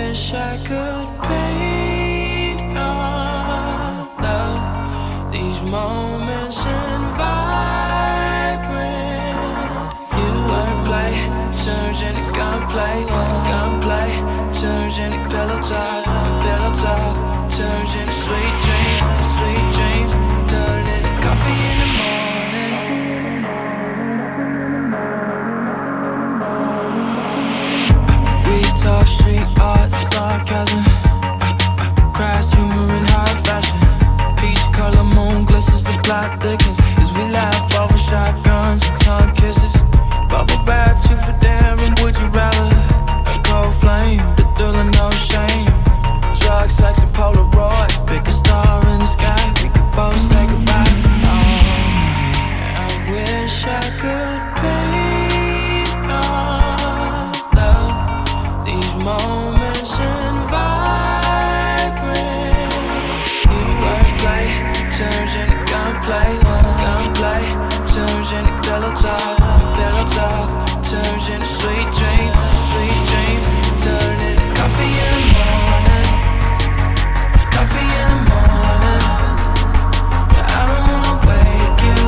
wish I could paint our love, these moments in vibrant. You wordplay turns into gunplay, gunplay turns into pillow talk turns into sweet dreams turn into coffee in the morning. We talk street art, sarcasm, crass humor in high fashion. Peach color moon glistens, the plot thickens as we laugh over shotguns and tongue kisses. Bubble bath, you for daring, would you rather? A cold flame, the thrill of no shame. Drugs, sex, and Polaroids. Pick a star in the sky, we could both say goodbye. I wish I could paint our love, these moments in vibrant. You wordplay turns into gunplay, gunplay turns into pillow talk turns into sweet dreams turn into coffee in the morning. Coffee in the morning. I don't wanna wake you,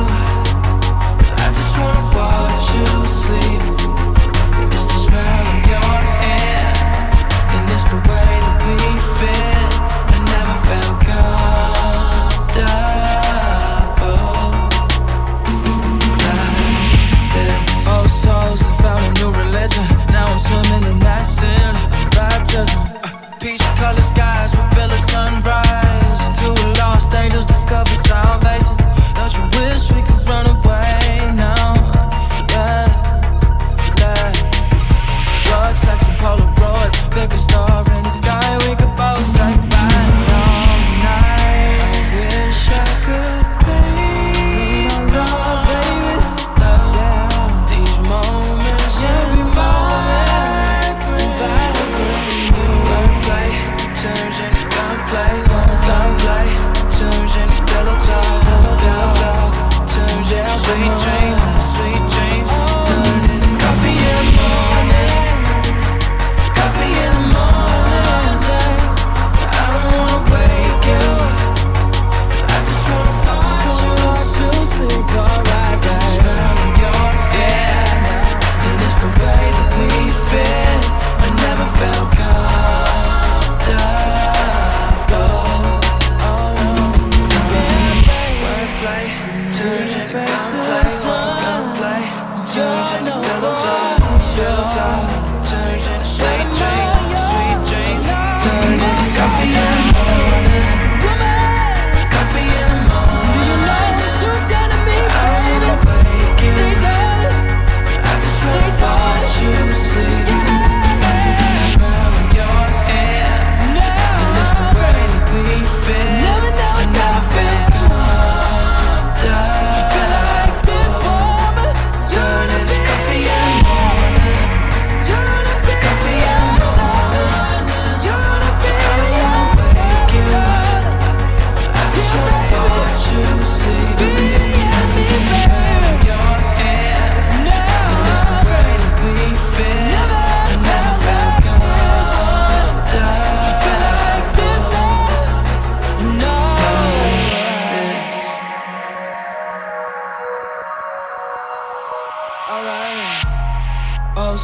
I just wanna watch you sleep. It's the smell of your hair, and it's the way that we fit. I never felt comfortable like this. Old souls have found a new religion. Now I'm swimming in that sin. Baptism. Peach colored skies reveal a sunrise. And two lost angels discover salvation. Don't you wish we could run away now? Yes, let's. Drugs, sex, and Polaroids. Pick a star in the sky, we could both say goodbye all night. I wish I could paint our love, baby. Love, these moments in vibrant. Turns into gunplay, gunplay turns into pillow talk turns into sweet dreams turn into coffee in the morning. Coffee in the morning. I don't wanna wake you, I just wanna watch you sleep. Alright, it's the smell of your hair, and it's the way that we fit. I never felt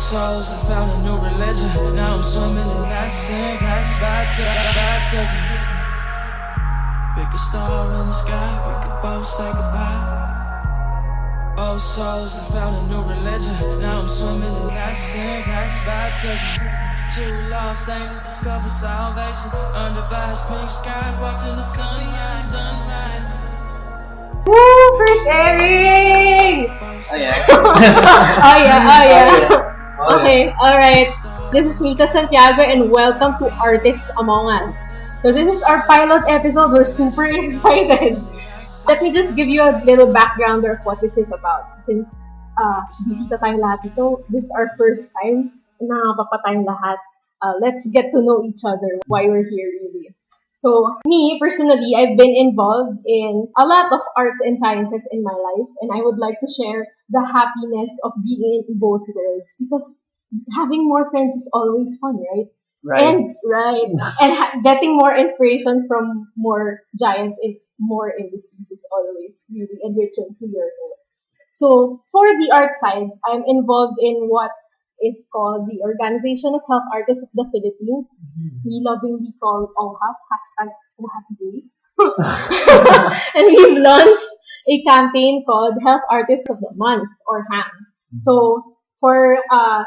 souls have found a new religion. Now I'm swimming in that sink, that's baptism. Pick a star in the sky, we could both say goodbye. Old souls have found a new religion. Now I'm swimming in that sink, that's baptism. Two lost angels discover salvation under vast pink skies, watching the sunrise. Woo! First airing! Oh yeah. Oh yeah. Oh, Okay, alright. This is Santiago and welcome to Artists Among Us. So this is our pilot episode. We're super excited. Let me just give you a little backgrounder of what this is about. So since bisita tayong lahat ito, this is our first time na nakakapapa tayong lahat. Let's get to know each other, why we're here really. So me, personally, I've been involved in a lot of arts and sciences in my life, and I would like to share the happiness of being in both worlds because having more friends is always fun, right? And getting more inspiration from more giants in more industries is always really enriching to your soul. So for the art side, I'm involved in what is called the Organization of Health Artists of the Philippines. We lovingly call OHAP, hashtag OHAP Day. And we've launched a campaign called Health Artists of the Month, or HAM. So for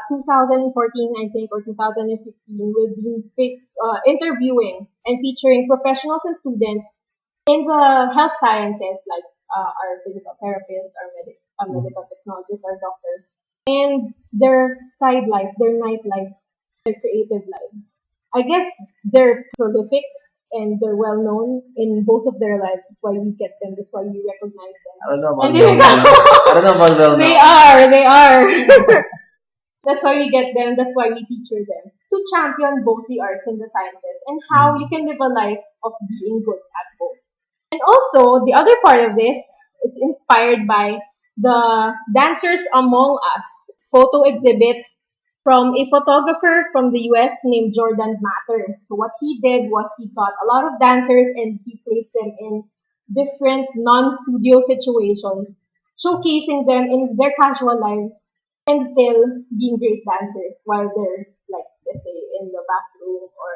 2014, I think, or 2015, we've been interviewing and featuring professionals and students in the health sciences, like our physical therapists, our medical technologists, our doctors, and their side lives, their night lives, their creative lives. I guess they're prolific and they're well known in both of their lives. That's why we get them. That's why we recognize them. I don't know about And there we go. I don't know about well They known. are. That's why we get them. That's why we feature them. To champion both the arts and the sciences and how you can live a life of being good at both. And also, the other part of this is inspired by the Dancers Among Us photo exhibit from a photographer from the US named Jordan Matter. So what he did was he got a lot of dancers and he placed them in different non-studio situations, showcasing them in their casual lives and still being great dancers while they're, like, let's say, in the bathroom or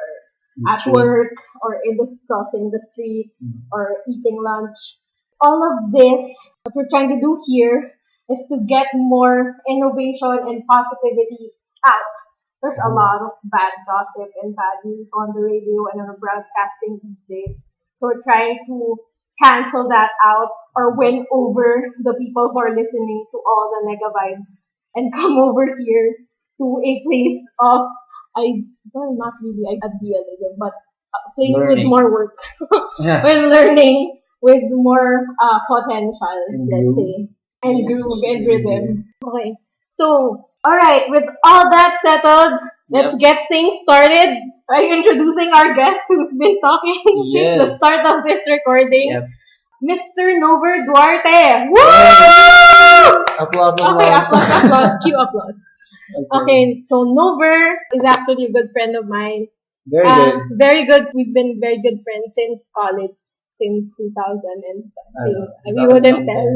at work or crossing the street or eating lunch. All of this, what we're trying to do here is to get more innovation and positivity out. There's a lot of bad gossip and bad news on the radio and on the broadcasting these days. So we're trying to cancel that out or win over the people who are listening to all the nega vibes and come over here to a place of, not really idealism, but a place with more work, with learning, with more potential, let's say, and groove and rhythm. Okay, so, alright, with all that settled, let's get things started by introducing our guest who's been talking since the start of this recording. Mr. Nover Duarte. Woo! Applause. Okay, applause. Cue applause. Okay, so Nover is actually a good friend of mine. Very good. Very good. We've been very good friends since college, since 2000 and something. We wouldn't tell.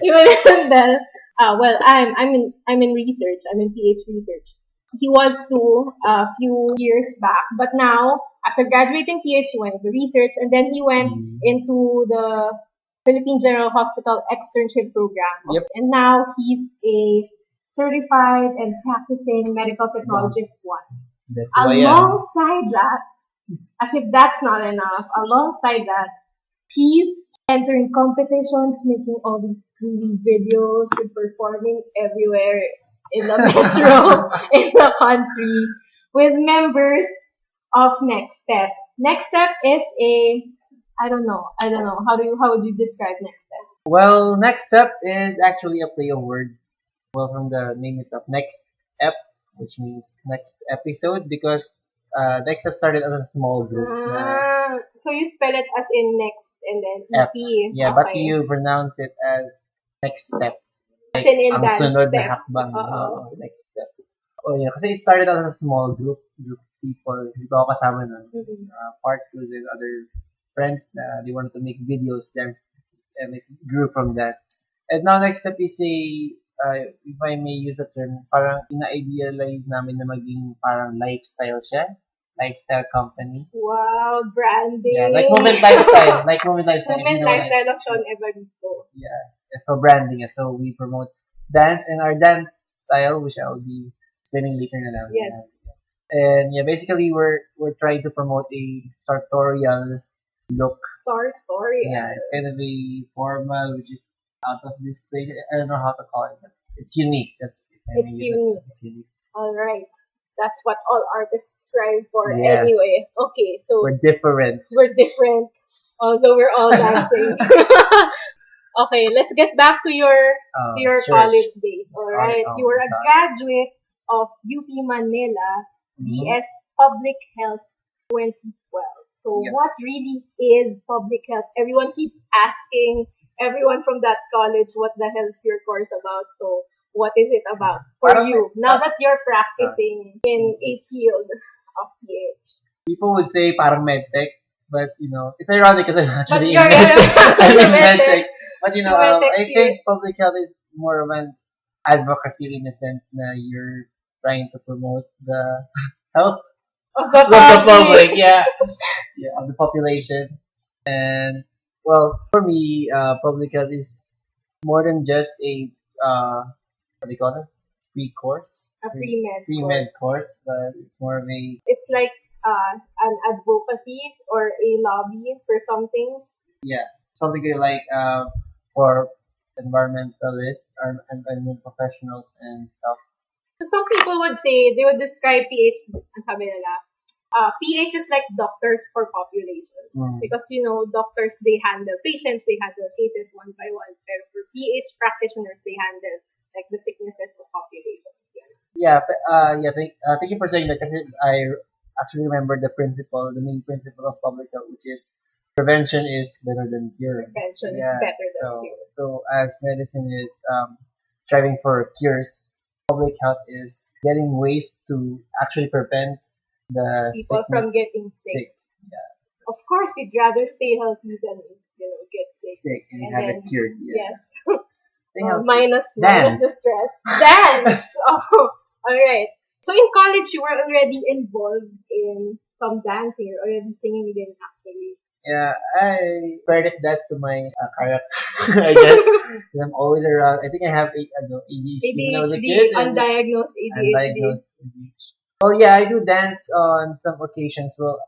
We wouldn't tell. Well, I'm in research. I'm in PH research. He was too a few years back, but now after graduating PH, he went into research, and then he went into the Philippine General Hospital externship program. And now he's a certified and practicing medical technologist one. That's alongside that, as if that's not enough, alongside that, he's entering competitions, making all these groovy videos, and performing everywhere in the metro, in the country, with members of Next Step. Next Step is I don't know. How would you describe Next Step? Well, Next Step is actually a play of words. Well, from the name itself, Next Ep, which means next episode, because Next Step started as a small group. So you spell it as in next and then EP. Yeah, but you pronounce it as Next Step. Like, ang sunod step. na hakbang. Next Step. Oh yeah, kasi it started as a small group of people. Hindi ko ako kasama nun. Part crews and other friends na they wanted to make videos, dance, and it grew from that. And now Next Step is if I may use the term, parang ina-idealize namin na maging parang lifestyle siya. Lifestyle company. Wow, branding. Yeah, like Movement Lifestyle. Movement Lifestyle of Sean Evaristo. Yeah. So branding. So we promote dance and our dance style, which I'll be explaining later na lang. Yes. And yeah, basically we're trying to promote a sartorial look. Sartorial. Yeah, it's kind of a formal, which is out of this place. I don't know how to call it, but it's unique. It's unique. It's unique. All right. That's what all artists strive for Yes. anyway. Okay, so we're different. Although we're all dancing. Okay, let's get back to your college days. All right, you were a graduate of UP Manila, BS Public Health 2012. So what really is public health? Everyone keeps asking everyone from that college, what the hell is your course about? So what is it about for you now that you're practicing in a field of people would say parang medtech, but it's ironic because I'm actually in you're medtech. I'm in medtech. medtech. But Medtech's I think public health is more of an advocacy in the sense that you're trying to promote the health of the of the public, public. yeah, of the population. And well, for me, public health is more than just a what do you call it? Pre-course, A pre-med pre-med course. course, but it's more of a It's like an advocacy or a lobby for something. something like for environmentalists or environment professionals and stuff. So some people would say, they would describe PH, ang sabi nila, PH is like doctors for populations. Because, doctors, they handle patients, they handle cases one by one. Pero for PH practitioners, they handle like the sicknesses of populations. Thank you for saying that because I actually remember the main principle of public health, which is prevention is better than cure. Prevention is better than cure. So as medicine is striving for cures, public health is getting ways to actually prevent the People from getting sick. Yeah. Of course, you'd rather stay healthy than get sick. And have it cured. Yeah. Yes. Stay healthy. Minus Dance. the stress. Dance. Oh, all right. So in college, you were already involved in some dancing. You're already singing again, actually. Yeah, I credit that to my character, I guess. 'Cause I'm always around. I think I have ADHD when I was a kid. Undiagnosed ADHD. Undiagnosed ADHD. Well, yeah, I do dance on some occasions. Well,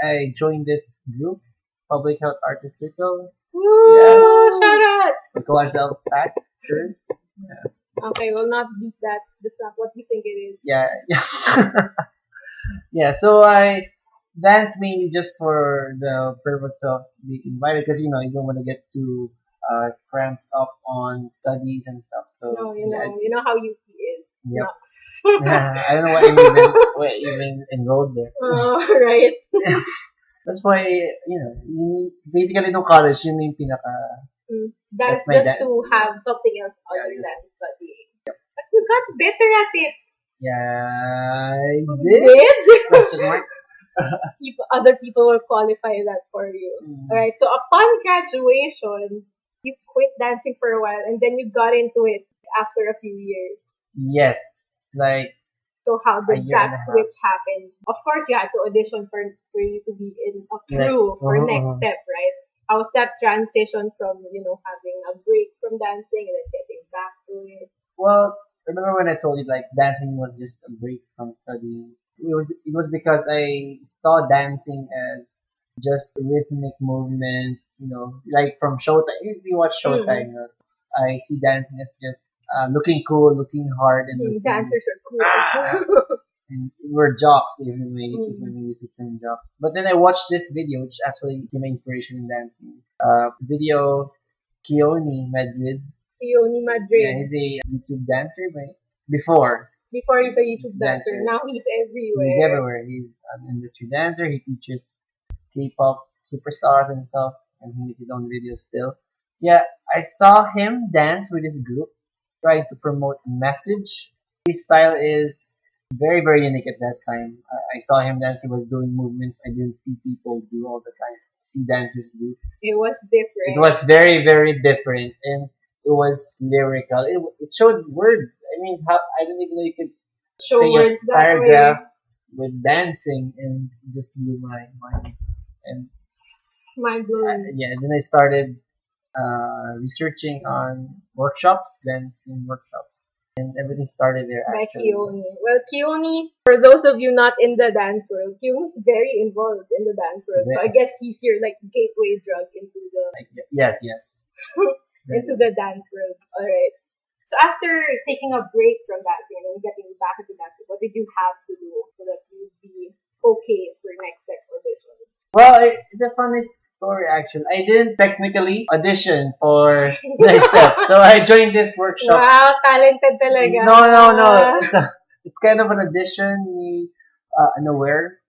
I joined this group, Public Health Artist Circle. Woo! Yeah. Shout out! We call ourselves Packers. Yeah. Okay, we'll not beat that. That's not what you think it is. Yeah. Yeah, so I dance mainly just for the purpose of being invited because you don't want to get too cramped up on studies and stuff. So No, you know how UP is. Yep. Nuts. I don't know why I even enrolled there. Oh, right. That's why basically no college yun yung pinaka. That's my just to have something else other than studying. But you got better at it. Yeah, I did. Question mark. Other people will qualify that for you. Alright, so upon graduation, you quit dancing for a while and then you got into it after a few years. Yes, so how did year and that a half. switch happen? Of course, you had to audition for you to be in a crew for next step, right? How was that transition from having a break from dancing and then getting back to it? Well, remember when I told you dancing was just a break from studying? It was because I saw dancing as just rhythmic movement, like from Showtime. If you watch Showtime, so I see dancing as just looking cool, looking hard, and dancers are cool. And we're jocks, even when we use the term jocks. But then I watched this video, which actually gave me inspiration in dancing. Video Keone Madrid. Keone Madrid. Yeah, he's a YouTube dancer, but before he's a YouTube dancer. Now he's everywhere. He's everywhere. He's an industry dancer. He teaches K-pop superstars and stuff, and he makes his own videos still. Yeah, I saw him dance with his group, trying to promote a message. His style is very, very unique at that time. I saw him dance. He was doing movements I didn't see people do all the time. See dancers do. It was different. It was very, very different, and it was lyrical. It showed words. I mean, I don't even know you could show say words a paragraph with dancing and just blew my mind. And mind blowing. Then I started researching on workshops, dancing workshops. And everything started there, by actually. Keone. Well, Keone, for those of you not in the dance world, Keone's very involved in the dance world. So I guess he's your gateway drug into the yes. into the dance world. Alright. So after taking a break from dancing and then getting back into dancing, what did you have to do so that you'd be okay for next step auditions? Well, it's a funny story actually. I didn't technically audition for next step, so I joined this workshop. Wow, talented talaga. No. It's kind of an audition. Unaware.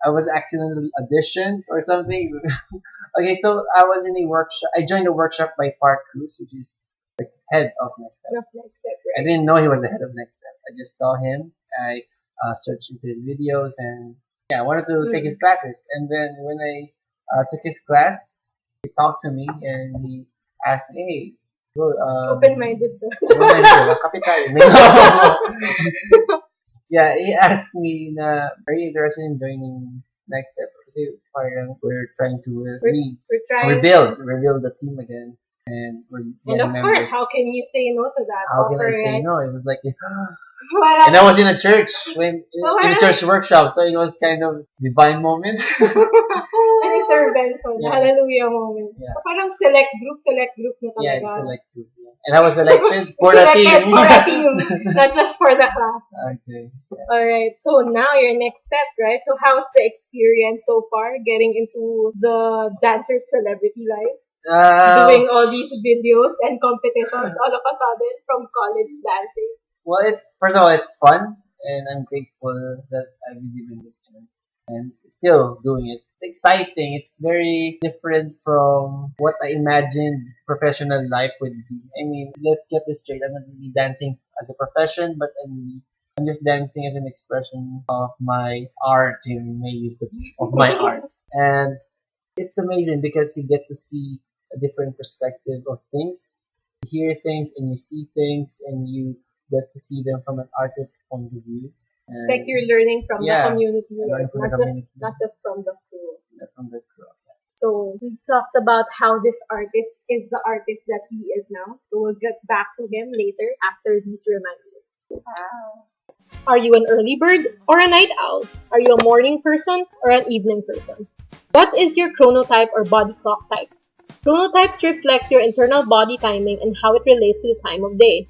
I was accidentally auditioned or something. Okay, so I was in a workshop. I joined a workshop by Park Cruz, which is the head of Next Step. Right? I didn't know he was the head of Next Step. I just saw him. I searched into his videos and I wanted to take his classes. And then when I took his class, he talked to me and he asked me, hey, bro, Open-minded. kapital. Yeah, he asked me na, are you interested in joining next step? Kasi parang we're trying to We're trying. rebuild the team again. And we're And getting of course, members. how can you say no to that How can offer, I say right? no? It was like, Parang- and I was in a church in a church workshop, so it was kind of divine moment. An intervention, Yeah. hallelujah moment. Yeah. So, parang select group na talaga. Yeah, it's selected. Yeah. And I was selected for the Selected team. for the team, not just for the class. Okay. Alright, so now your next step, right? So how's the experience so far getting into the dancer celebrity life? Doing all these videos and competitions all of a sudden from college dancing. Well, first of all, it's fun, and I'm grateful that I've been given this chance and still doing it. It's exciting. It's very different from what I imagined professional life would be. I mean, let's get this straight. I'm not really dancing as a profession, but I'm just dancing as an expression of my art, in may use of my art. And it's amazing because you get to see a different perspective of things. You hear things and you see things and you get to see them from an artist's point of view. It's like you're learning from the community, learning right? from the Not community. just from the crew. Not from the crew. So we've talked about how this artist is the artist that he is now. So we'll get back to him later after these reminders. Wow. Are you an early bird or a night owl? Are you a morning person or an evening person? What is your chronotype or body clock type? Chronotypes reflect your internal body timing and how it relates to the time of day.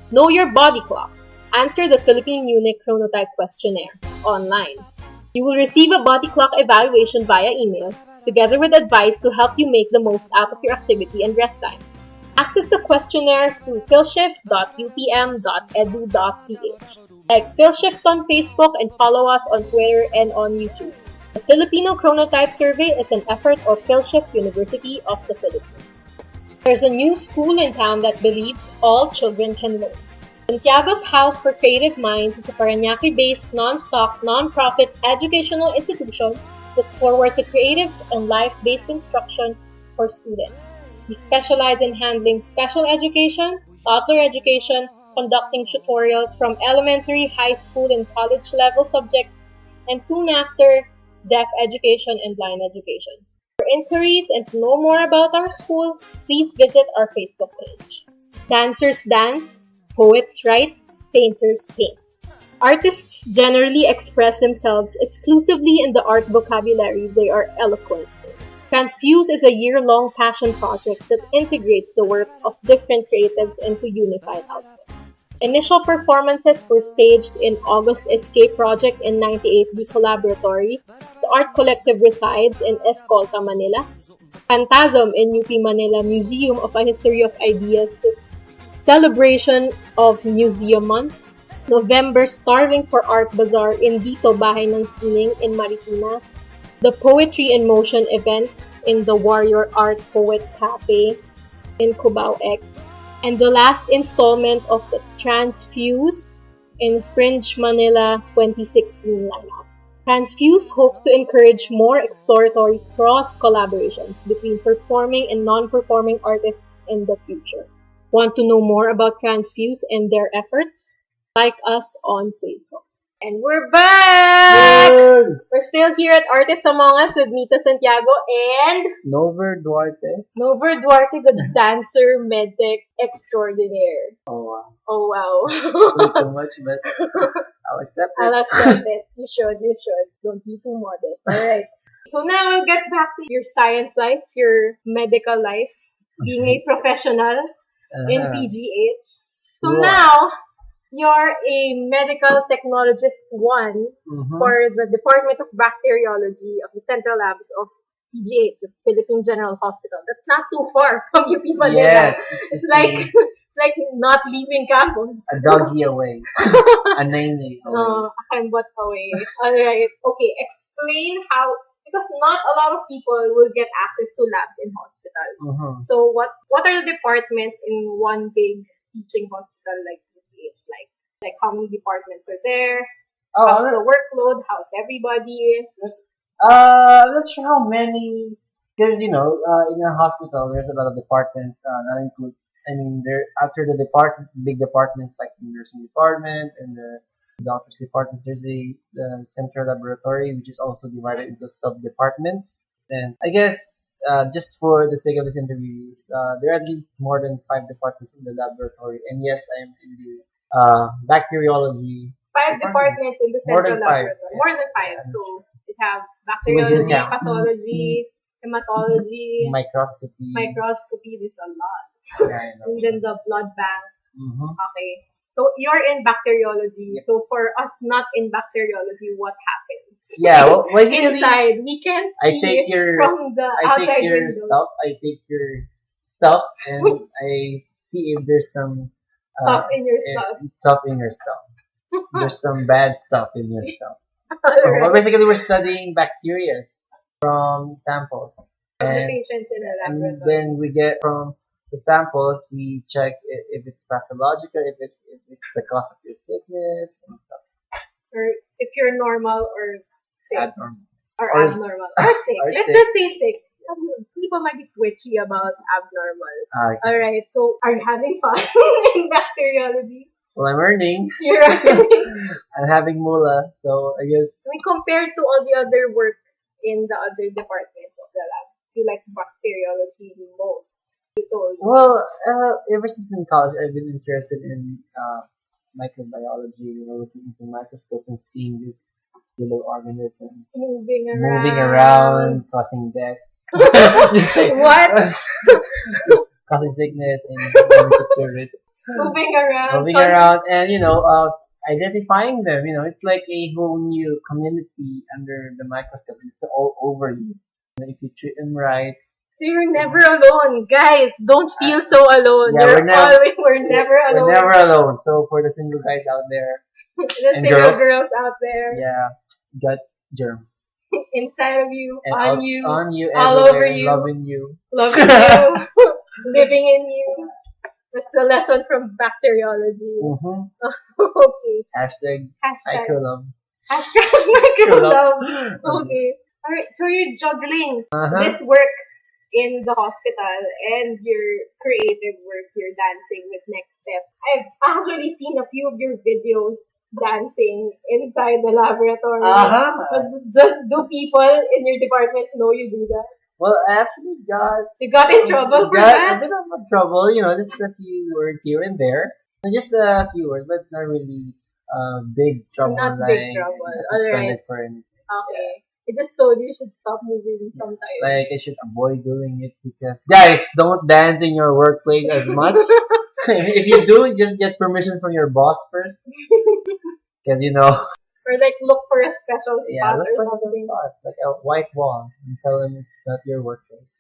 Know your body clock. Answer the Philippine Unique Chronotype Questionnaire online. You will receive a body clock evaluation via email, together with advice to help you make the most out of your activity and rest time. Access the questionnaire through philshift.upm.edu.ph. Like Philshift on Facebook and follow us on Twitter and on YouTube. The Filipino Chronotype Survey is an effort of Philshift University of the Philippines. There's a new school in town that believes all children can learn. Santiago's House for Creative Minds is a Parañaque-based, non-stock, non-profit educational institution that forwards a creative and life-based instruction for students. We specialize in handling special education, toddler education, conducting tutorials from elementary, high school, and college level subjects, and soon after, deaf education and blind education. For inquiries and to know more about our school, please visit our Facebook page. Dancers dance, poets write, painters paint. Artists generally express themselves exclusively in the art vocabulary they are eloquent in. Transfuse is a year-long passion project that integrates the work of different creatives into unified output. Initial performances were staged in August Escape Project in 98B Collaboratory. The art collective resides in Escolta, Manila. Phantasm in UP Manila Museum of a History of Ideas celebration of Museum Month. November Starving for Art Bazaar in Dito Bahay ng Sining in Marikina. The Poetry in Motion event in the Warrior Art Poet Cafe in Cubao X. And the last installment of the Transfuse in Fringe Manila 2016 lineup. Transfuse hopes to encourage more exploratory cross-collaborations between performing and non-performing artists in the future. Want to know more about Transfuse and their efforts? Like us on Facebook. And we're back! Yay! We're still here at Artists Among Us with Mita Santiago and Nover Duarte. Nover Duarte, the dancer medtech extraordinaire. Oh wow. Oh wow. Not too much, but I'll accept it. I'll accept it. You should. Don't be too modest. Alright. So now we'll get back to your science life, your medical life, being a professional in PGH. So Wow. now, you're a medical technologist one for the Department of Bacteriology of the Central Labs of PGH, the Philippine General Hospital. That's not too far from UP Manila. Yes. It's like not leaving campus. A doggy away. A nene away. A kembot away. Alright. Okay, explain how, because not a lot of people will get access to labs in hospitals. So what are the departments in one big teaching hospital like PGH? Like how many departments are there? Oh, How's the workload? How's everybody? I'm not sure how many, because in a hospital there's a lot of departments. Not include, I mean, there after the departments, big departments like the nursing department and the doctor's department, there's the central laboratory, which is also divided into sub departments. And I guess just for the sake of this interview, there are at least more than 5 departments in the laboratory. And yes, I'm in the bacteriology. 5 departments in the More central than 5. laboratory. More than 5. Yeah. So we have Imagine bacteriology, count. pathology, hematology, Microscopy. microscopy. There's a lot. Yeah, I know. And then the blood bank. Mm-hmm. Okay. So you're in bacteriology. Yep. So for us not in bacteriology, what happens? Yeah, well, basically, Inside, we can't I see take it your from the I outside take your windows. stuff. I take your stuff and I see if there's some Stuff in your stuff. stuff in your stuff. There's some bad stuff in your stuff. Well, Alright. basically, we're studying bacteria from samples, From the and, patients in the and laboratory. then we get from the samples. We check if it's pathological, if it's the cause of your sickness and stuff. Or if you're normal or sick. Abnormal. Or Or- abnormal. Or sick. or Let's sick. just say sick. People might be twitchy about abnormal. Okay. Alright, so are you having fun in bacteriology? Well, I'm earning. You're earning. I'm having moolah, so I guess. I mean, compared to all the other work in the other departments of the lab, you like bacteriology most. You told. Well, ever since in college, I've been interested in microbiology, looking into microscope and seeing these little organisms Moving around, causing deaths. Just like, What? causing sickness and trying to cure it. Moving around. Moving around and identifying them. It's like a whole new community under the microscope. It's all over you. If you treat them right. So you're never alone. Guys, don't feel so alone. Yeah, we're we're never alone. We're never alone. So for the single guys out there, The and single girls. girls out there. yeah, got germs. Inside of you, And on out- you, on you, all everywhere, over you. loving you. loving you, living in you. That's the lesson from bacteriology. Mm-hmm. Okay. Hashtag Hashtag. microlove. Hashtag microlove. Microlove. Okay. Alright, so you're juggling Uh-huh. this work in the hospital and your creative work, your dancing with Next Step. I've actually seen a few of your videos dancing inside the laboratory. Uh-huh. Do people in your department know you do that? Well, I actually You got in trouble for got that? a bit of trouble, just a few words here and there. And just a few words, but not really big trouble. Not like big trouble. suspended Alright. for anything. Okay. I just told you should stop moving sometimes. Like I should avoid doing it because guys, don't dance in your workplace as much. If you do, just get permission from your boss first, because Or like look for a special spot yeah, look or for the something. spot, like a white wall, and tell them it's not your workplace.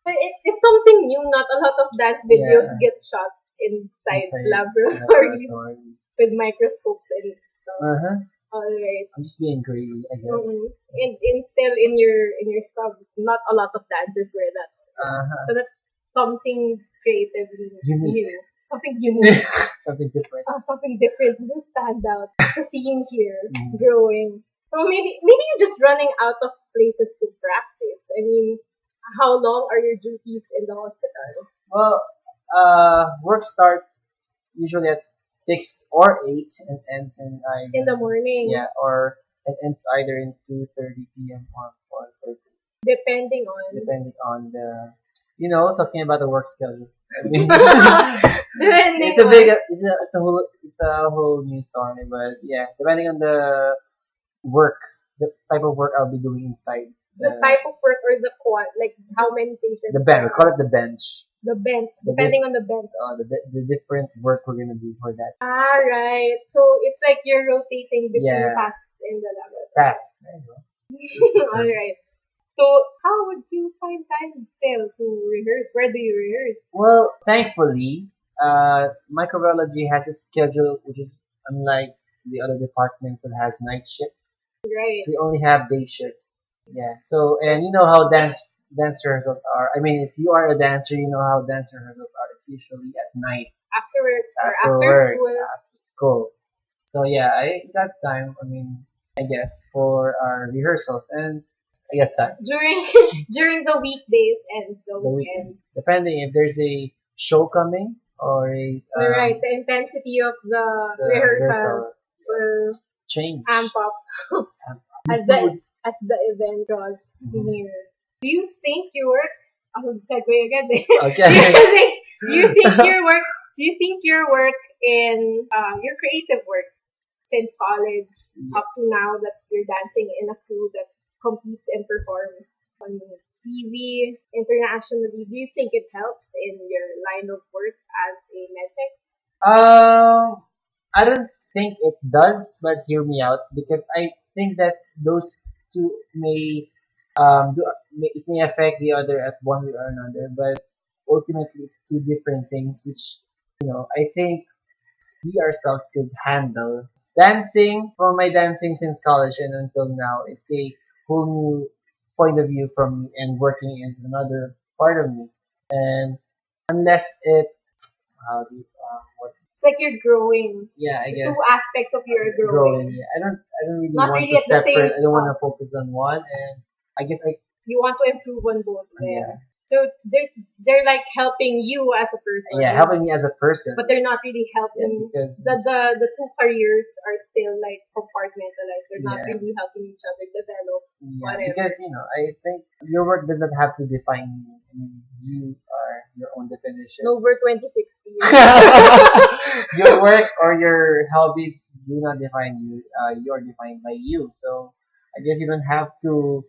But it's something new. Not a lot of dance videos Yeah. get shot inside Inside laboratories laboratories. with microscopes and stuff. Uh-huh. Alright. I'm just being greedy, I guess. And still in your scrubs, not a lot of dancers wear that. Uh-huh. So that's something creatively Unique. new. Something unique. Something different. Something different to stand out. It's a scene here Mhm. growing. So maybe you're just running out of places to practice. I mean, how long are your duties in the hospital? Well, work starts usually at 6 or 8 and ends in either In the morning. yeah, or it ends either in 2:30 p.m. or 4:30, Depending on depending on the talking about the work schedules. I mean, depending it's a on big it's a whole new story, but yeah, depending on the work, the type of work I'll be doing inside the type of work or the quant, like how many patients. the bench. We are- call it the bench. The bench, The depending on the bench. The different work we're gonna do for that Right. So it's like you're rotating between Yeah. tasks in the laboratory. task. There you go. Alright. So how would you find time still to rehearse? Where do you rehearse? Well, thankfully, microbiology has a schedule which is unlike the other departments that has night shifts. Right. So we only have day shifts. Yeah. So and you know how dance rehearsals are. I mean, if you are a dancer, you know how dance rehearsals are. It's usually at night After work or after after work, school. after school. So yeah, I got time. I mean, I guess for our rehearsals, and I got time. During the weekdays and the The weekends. weekends, depending if there's a show coming or a Right, the intensity of the rehearsals will change. amp up as This the would- as the event draws Mhm. near. Do you think your work? Ako segue agad eh. Okay. Do you think your work? Do you think your work in your creative work since college up to Yes. now that you're dancing in a crew that competes and performs on TV internationally? Do you think it helps in your line of work as a medtech? I don't think it does, but hear me out because I think that those two it may affect the other at one way or another, but ultimately it's two different things, which I think we ourselves could handle. Dancing, for my dancing since college and until now, it's a whole new point of view from me, and working is another part of me. And unless it, how do you, what? It's like you're growing. Yeah, I The guess two aspects of your growing. growing. Yeah. I don't really Not want really to at the separate. same- I don't want to focus on one, and I guess You want to improve on both of them. yeah, So they're like helping you as a person. yeah, helping me as a person. But they're not really Yeah, helping. because The two careers are still like compartmentalized. They're not Yeah. really helping each other develop. yeah, whatever. because I think your work doesn't have to define you. I mean, you are your own definition. Nover 2016. Your work or your hobbies do not define you. You're defined by you. So I guess you don't have to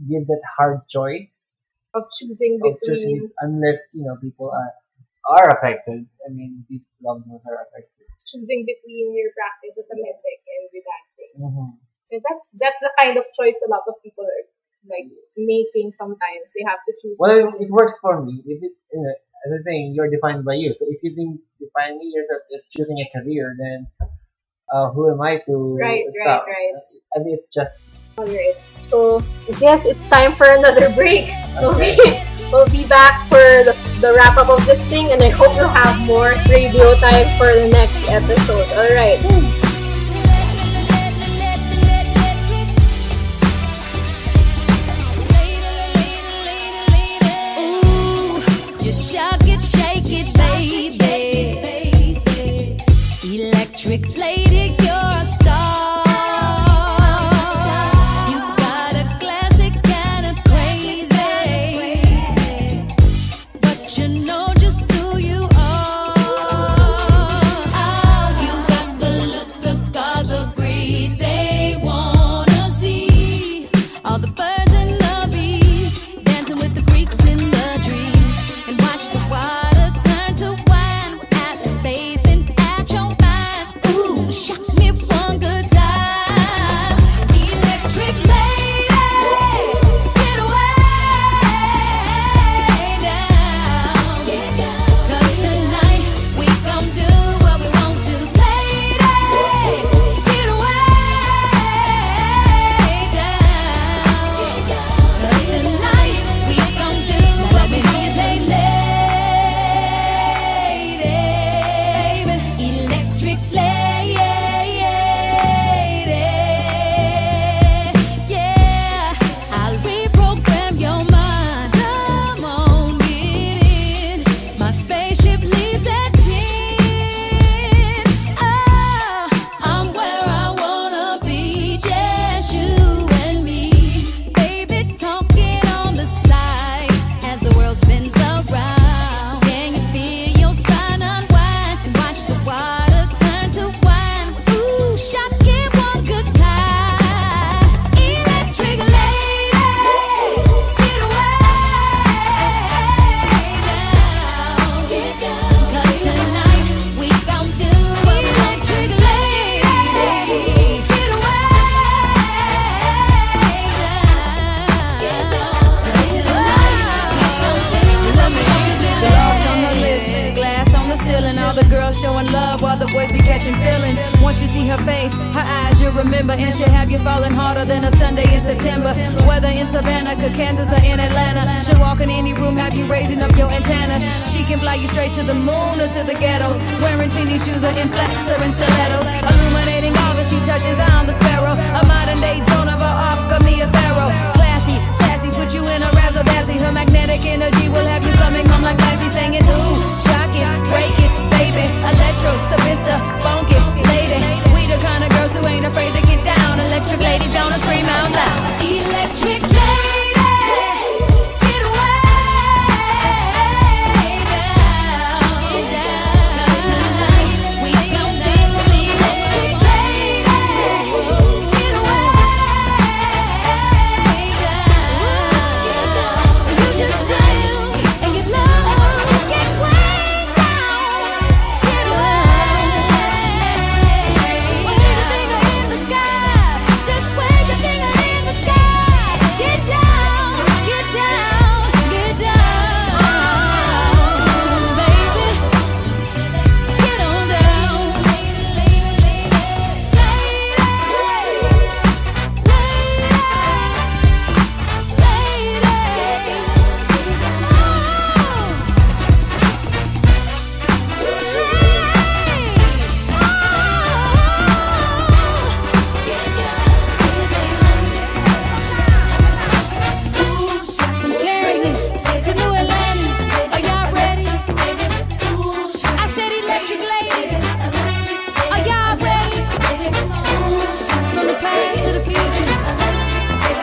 give that hard choice of choosing of between choosing unless people are affected. I mean, people loved ones are affected. your practice as a medtech and your dancing. Mm-hmm. And that's the kind of choice a lot of people are like making sometimes. They have to choose Well, between- it works for me. If it, as I'm saying, you're defined by you. So if you think defining yourself as choosing a career, then who am I to Right. stop? I mean, it's just Alright. So I guess it's time for another break. Okay. We'll be back for the wrap up of this thing, and I hope you'll have more radio time for the next episode. Alright. Ooh, you shock it, shake it, baby. Electric lady, you're a star. You got a classic kind of crazy, but you know just who you are. Oh, you got the look the gods agree they wanna see. All the birds and the bees dancing with the freaks in the trees, and watch the water turn to wine at the space and at your mind. Ooh, shock me one good time. Electric lady, get way down. 'Cause tonight we gon' do what we want to. Lady, get way down. 'Cause tonight we gon' do what we want to. Say, lady, electric lady, yeah. I'll reprogram your mind. Come on, get in. My spaceship leaves at 10. Oh, I'm where I wanna be, just you and me. Baby, talking on the side as the world spins around. Can you feel your spine unwind and watch the water turn to wine? Ooh, shock it one good time. Electric lady, get way down. 'Cause tonight we gon' do what we want to. Electric lady, get way down. 'Cause tonight we gon' do what we want to. Gloss on her lips, glass on the ceiling. All the girls showing love while the boys be catching feelings. Once you see her face, her eyes you'll remember, and she'll have you falling harder than a Sunday in September. Whether in Savannah, Kansas, or in Atlanta, she'll walk in any room, have you raising up your antennas. She can fly you straight to the moon or to the ghettos, wearing teeny shoes or in flats or in stilettos. Illuminati fascinating all that she touches. I'm the sparrow, a modern day Joan of Arc, me a pharaoh. Classy, sassy, put you in a razzle dazzle. Her magnetic energy will have you coming home like Lassie, singing ooh, shock it, break it, baby. Electro, Savista, funk it, lady. We the kind of girls who ain't afraid to get down. Electric ladies gonna scream out loud. Electric lady, get away down, get down. Tonight we don't need electric lady, get away down. You just dance and get low, get way down, get away. Wave your finger in the sky, just wave your finger in the sky. Get down, get down, get down, baby. Get on down, From Kansas to New Atlantis, are y'all ready? I said electric lady, are y'all ready? From the past to the future,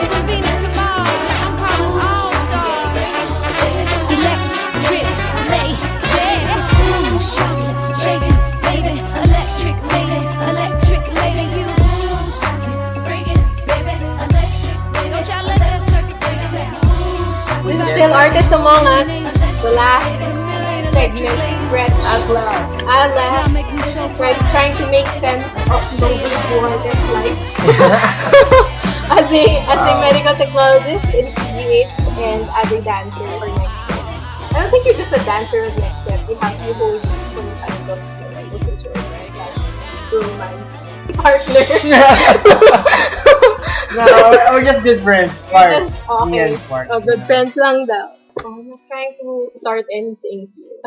from Venus to Mars, I'm calling all stars. Electric lady, ooh, shake it, baby. Electric lady, you shake it, bring it, baby. Electric lady, don't y'all let that circuit break it down. We got Still Artists Among Us, the last segment, Stretch at last. At last, we're trying to make sense of Nover's life as a medical technologist in CPH and as a dancer for next step. I don't think you're just a dancer at next step. You have to hold some kind of position, romance partner. No, we're just good friends. Mark. Me Okay. and Mark. Oh, good friends lang daw. I'm not trying to start anything here.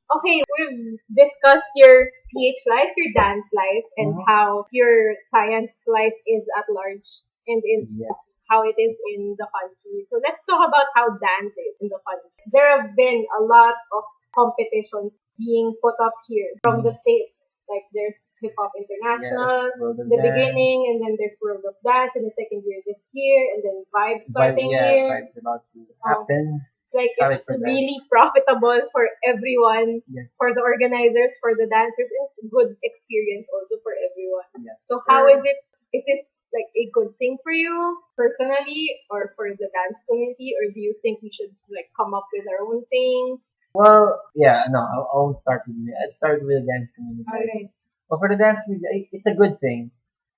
Okay, we've discussed your PH life, your dance life, and how your science life is at large and in Yes. how it is in the country. So let's talk about how dance is in the country. There have been a lot of competitions being put up here from the States. Like there's Hip Hop International, Yes, World of the Dance. beginning, and then there's World of Dance in the second year this year, and then Vibe starting here. Vibe's about to happen. It's like Excited it's for that. really profitable for everyone, Yes. for the organizers, for the dancers, and it's a good experience also for everyone. Yes. So how is it? Is this like a good thing for you personally, or for the dance community, or do you think we should like come up with our own things? Well, yeah, no, I won't start with me. I'd start with the dance community. Alright. But for the dance community, it's a good thing.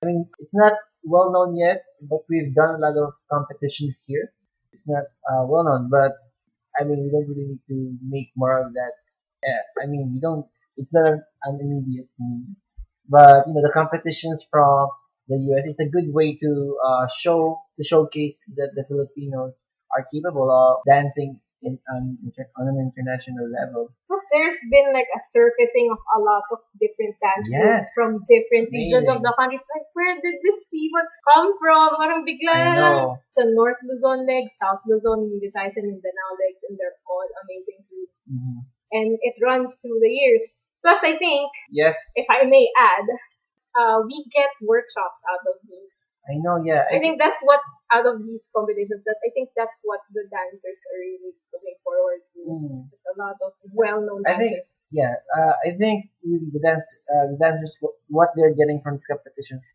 I mean, it's not well known yet, but we've done a lot of competitions here. It's not well known, but I mean, we don't really need to make more of that. I mean, we don't. It's not an immediate thing. But you know, the competitions from the US is a good way to showcase that the Filipinos are capable of dancing on an international level. Because there's been like a surfacing of a lot of different dance groups Yes. from different regions of Amazing. the country. It's like, where did these people come from? Parang bigla I know. sa North Luzon legs, South Luzon, Visayas, and Mindanao legs, and they're all amazing groups. Mhm. And it runs through the years. Plus, I think, Yes, if I may add, we get workshops out of these. I know. Yeah, I think that's what, out of these competitions, that I think that's what the dancers are really looking forward to. With a lot of well-known I think, dancers. yeah, I think the dancers, what they're getting from these competitions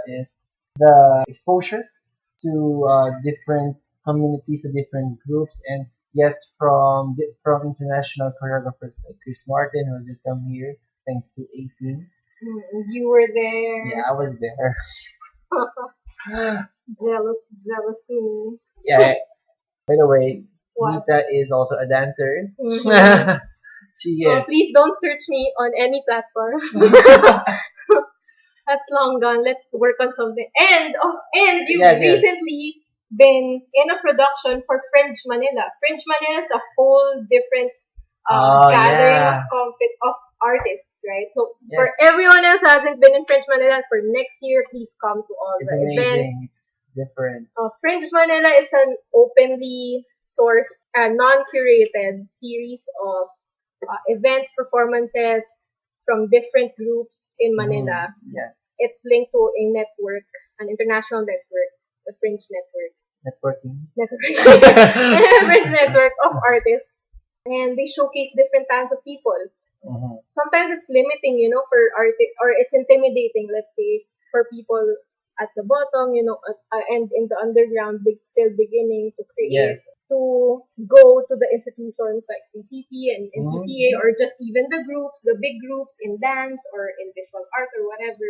is the exposure to different communities, to different groups, and yes, from international choreographers like Chris Martin, who has just come here thanks to 18. You were there. Yeah, I was there. Jealous me. Yeah. By the way, What? Nita is also a dancer. Mhm. She So is. please don't search me on any platform. That's long gone. Let's work on something. And you've Yes, yes. recently been in a production for Fringe Manila. Fringe Manila is a whole different gathering Yeah. of artists, right? So for Yes. everyone else who hasn't been in Fringe Manila, for next year, please come to all It's the amazing. events. It's different. Fringe Manila is an openly sourced and non-curated series of events, performances from different groups in Manila. Yes. It's linked to a network, an international network, the Fringe Network. networking. Fringe network of artists. And they showcase different kinds of people. Mhm. Sometimes it's limiting, for or it's intimidating, let's say, for people at the bottom, and in the underground, still beginning to create, Yes. to go to the institutions like CCP and NCCA, Mhm. or just even the big groups in dance or in visual art or whatever,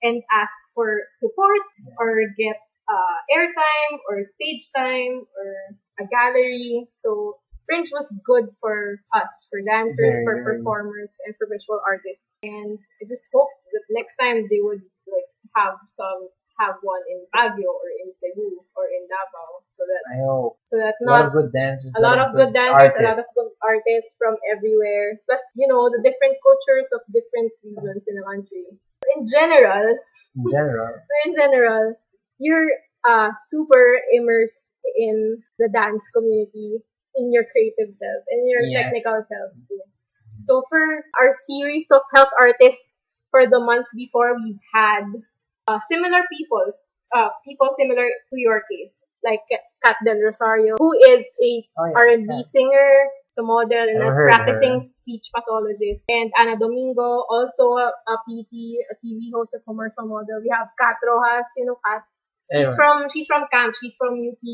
and ask for support or get airtime or stage time or a gallery. So Fringe was good for us, for dancers, Very, for very. performers, and for visual artists. And I just hope that next time they would have one in Baguio or in Cebu or in Davao, I hope. so that A lot not of good dancers. a lot of good dancers, a lot of artists. good artists from everywhere. Plus, the different cultures of different regions in the country. In general, In general. you're super immersed in the dance community, in your creative self, in your Yes. technical self too. So for our series of health artists for the month before, we've had similar people similar to your case, like Kat Del Rosario, who is a Oh, yeah, R&B Kat. singer, a model, and a Never heard practicing her. speech pathologist. And Ana Domingo, also a PT, a TV host, a commercial model. We have Kat Rojas, Kat. She's Anyway, from Camp. She's from UP,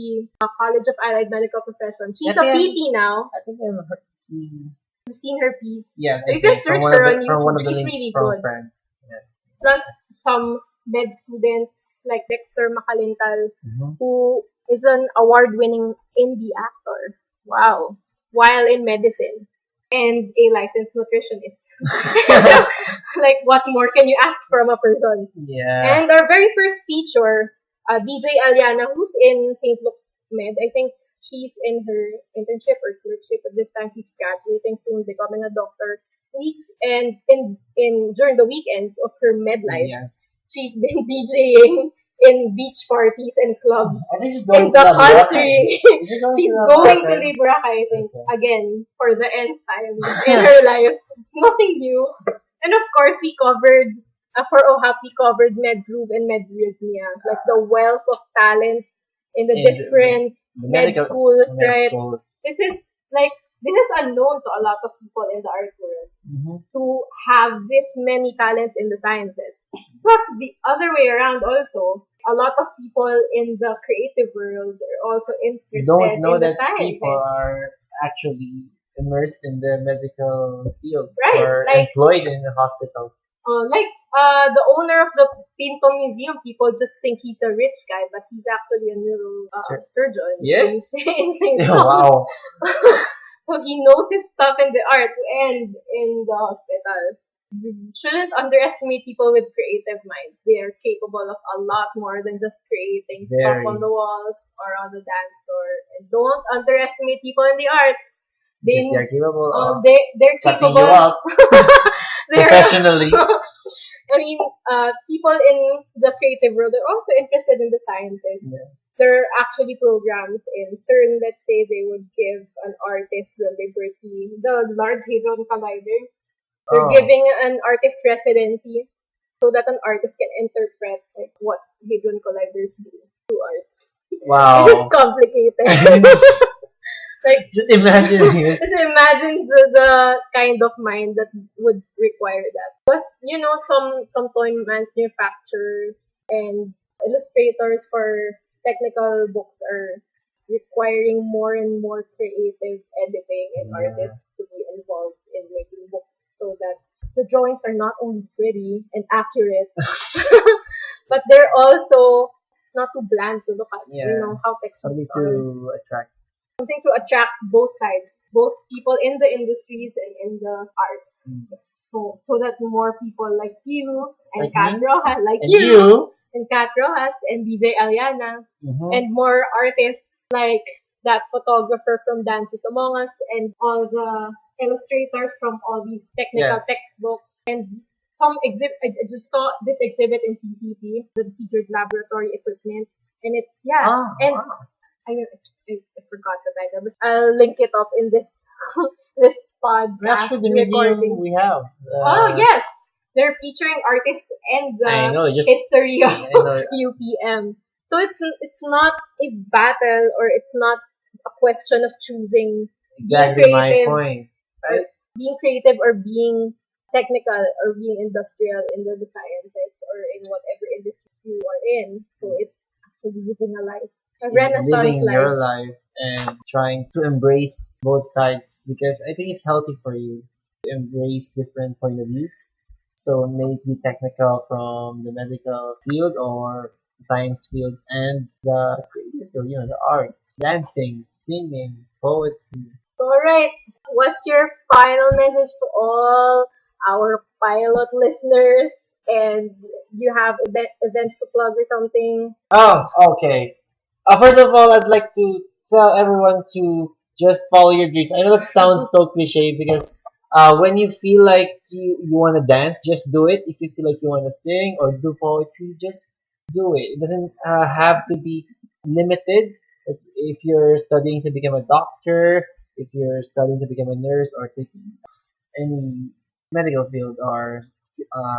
College of Allied Medical Professions. She's I a think PT now. I think I've seen. You've seen her piece. Yeah, You can search her on from one YouTube. of the She's links really from good. friends. Yeah. Plus some med students like Dexter Macalintal, Mhm. who is an award-winning indie actor. Wow. While in medicine. And a licensed nutritionist. Like, what more can you ask from a person? Yeah. And our very first feature, DJ Aliana, who's in St. Luke's Med. I think she's in her internship or clerkship at this time. She's graduating soon, becoming a doctor. And in during the weekends of her med life, Yes. she's been DJing in beach parties and clubs I think she's in going the to country. She's going to Duarte? Libra, I think, Okay. again, for the nth time in her life. Nothing new. And of course, we covered, for OHAP, we covered med groove and med rhythmia, like the wealth of talents in the In the- different The med schools, med right? schools. This is unknown to a lot of people in the art world, Mhm. to have this many talents in the sciences. Plus, the other way around also, a lot of people in the creative world are also interested Don't know in the that sciences. people are actually immersed in the medical field Right, or like- employed in the hospitals. The owner of the Pinto Museum, people just think he's a rich guy, but he's actually a neurosurgeon. Yes? In St. Luke's. Wow. So he knows his stuff in the art and in the hospital. You shouldn't underestimate people with creative minds. They are capable of a lot more than just creating stuff Very. on the walls or on the dance floor. And don't underestimate people in the arts. Because they're capable of They're cutting capable. you up They're- professionally. I mean, people in the creative world are also interested in the sciences. Yeah. There are actually programs in CERN, let's say they would give an artist the liberty, the Large Hadron Collider. They're Oh. giving an artist residency so that an artist can interpret like what hadron colliders do to art. Wow. This is complicated. Like, Just imagine it. just imagine the kind of mind that would require that. Plus, some toy manufacturers and illustrators for technical books are requiring more and more creative editing and Yeah. artists to be involved in making books so that the drawings are not only pretty and accurate, but they're also not too bland to look at. Yeah. How Something textbooks are. to attract. Something to attract both sides, both people in the industries and in the arts. Yes. So that more people like you and Like Kat me? Rojas, like And you and Kat Rojas and DJ Aliana, Mhm. and more artists like that photographer from Dancers Among Us and all the illustrators from all these technical Yes. textbooks, and some exhibit. I just saw this exhibit in CCP, the featured laboratory equipment, and it and Wow. I forgot the title. But I'll link it up in this this podcast Actually, the museum recording. we have. Oh yes, they're featuring artists and I the know, just history of I know. UPM. So it's not a battle, or it's not a question of choosing Exactly my creative. point. Right? being creative or being technical or being industrial in the sciences or in whatever industry you are in. So it's actually living a life, a renaissance Living life. your life and trying to embrace both sides, because I think it's healthy for you to embrace different point of views. So may it be technical from the medical field or the science field, and the creative field, the art, dancing, singing, poetry. Alright, what's your final message to all our pilot listeners? And you have events to plug or something? Oh, okay. First of all, I'd like to tell everyone to just follow your dreams. I know that sounds so cliche, because when you feel like you want to dance, just do it. If you feel like you want to sing or do poetry, just do it. It doesn't have to be limited. If you're studying to become a doctor, if you're studying to become a nurse, or taking any medical field or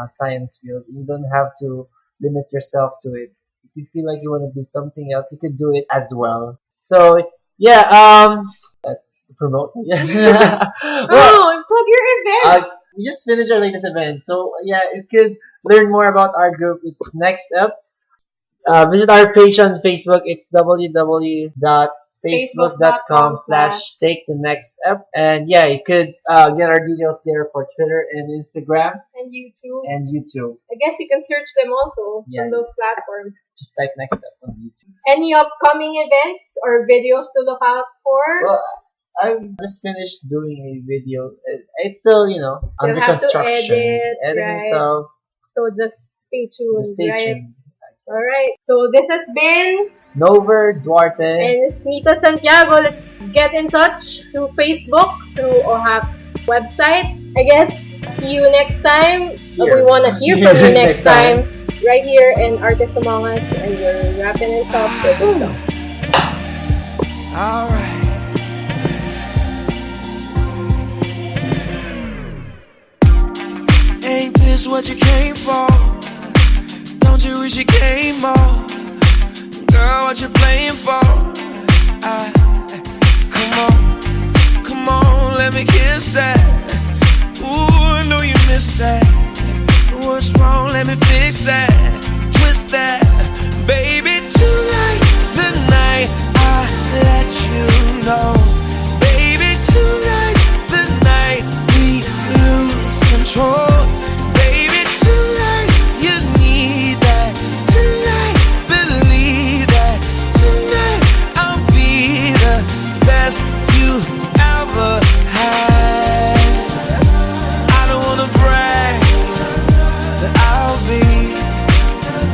science field, you don't have to limit yourself to it. If you feel like you want to do something else, you could do it as well. So yeah, that's to promote. Well, Oh, plug your events! we just finished our latest event, so yeah, you could learn more about our group. It's next up. Visit our page on Facebook. It's www.facebook.com/take the next step. And yeah, you could get our details there for Twitter and Instagram And YouTube. and YouTube. I guess you can search them also Yeah. on those platforms. Just type next step on YouTube. Any upcoming events or videos to look out for? Well, I just finished doing a video. It's still, under have to construction. edit, Editing right? stuff. So just stay tuned, Just stay right? tuned. Alright, so this has been, Nover, Duarte. and it's Santiago. Let's get in touch through Facebook, through OHAP's website. I guess, see you next time. Here. We want to hear from you next time. Right here in Artists Among Us, and we're wrapping this up with this song. Alright. Ain't this what you came for? Don't you wish you came more? Girl, what you playing for? Come on, let me kiss that. Ooh, I know you missed that. What's wrong? Let me fix that. Twist that. Baby, tonight's the night I let you know. Baby, tonight's the night we lose control. Baby, tonight you need that. Tonight, believe that. Tonight I'll be the best you ever had. I don't wanna brag, but I'll be the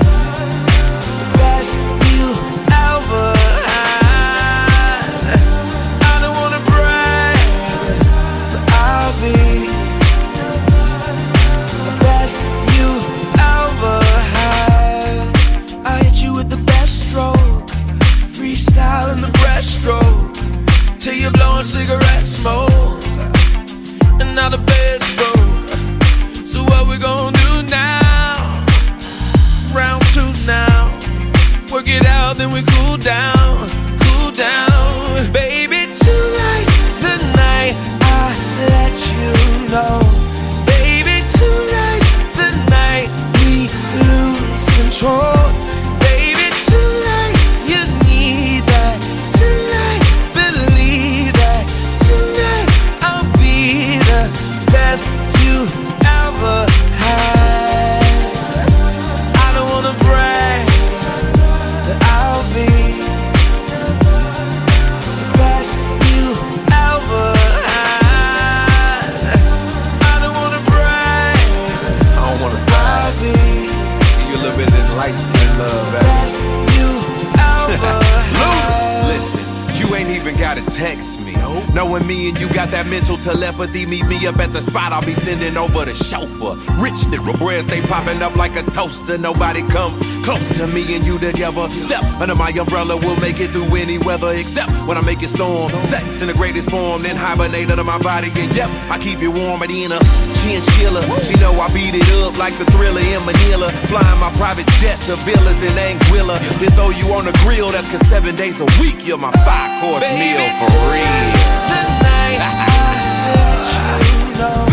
best you ever had. I don't wanna brag, but I'll be the best you ever had. I hit you with the best stroke, freestyle in the breaststroke, till you're blowing cigarette smoke, and now the bed's broke. So what we gonna do now? Round two now. Work it out, then we cool down, cool down. Baby, tonight's the night I let you know. Baby, tonight's the night we lose control. Baby, tonight you need that. Tonight, believe that. Tonight I'll be the best you ever had. I don't wanna brag, but I'll be the best you ever had. I don't wanna brag, I don't wanna I'll brag. be Give you a little bit of this light skin love, the baby. best you ever had. Listen, you ain't even gotta text me. Knowing me and you got that mental telepathy, meet me up at the spot, I'll be sending over the chauffeur. Rich nigga, bread stay popping up like a toaster. Nobody come close to me and you together. Step under my umbrella, we'll make it through any weather, except when I make it storm. Sex in the greatest form, then hibernate under my body. And yep, I keep it warm at in a chinchilla. She know I beat it up like the Thriller in Manila. Flying my private jet to villas in Anguilla. Then throw you on the grill, that's cause 7 days a week you're my 5-course meal for real. Tonight, I let you know.